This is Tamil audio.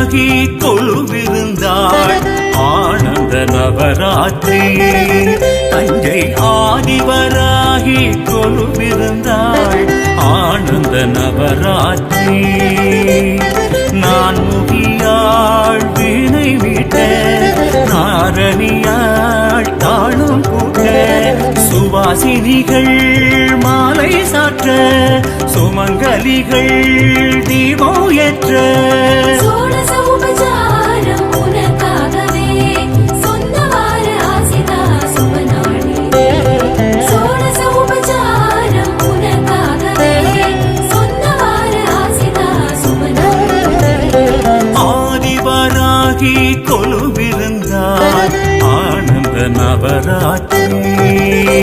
ஆதிவராகி கொலுவிருந்தாள் ஆனந்த நவராத்திரி. தஞ்சை ஆதிவராகி கொலுவிருந்தாள் ஆனந்த நவராத்திரி. நான் முகியாள் வீணை மீட்ட நாரணியாள் தாளும் கூட்ட சுவாசினிகள் மாலை சாற்ற சுமங்கலிகள் தீபம் ஏற்ற கொலுவிருந்தார் ஆனந்த நவராத்திரி.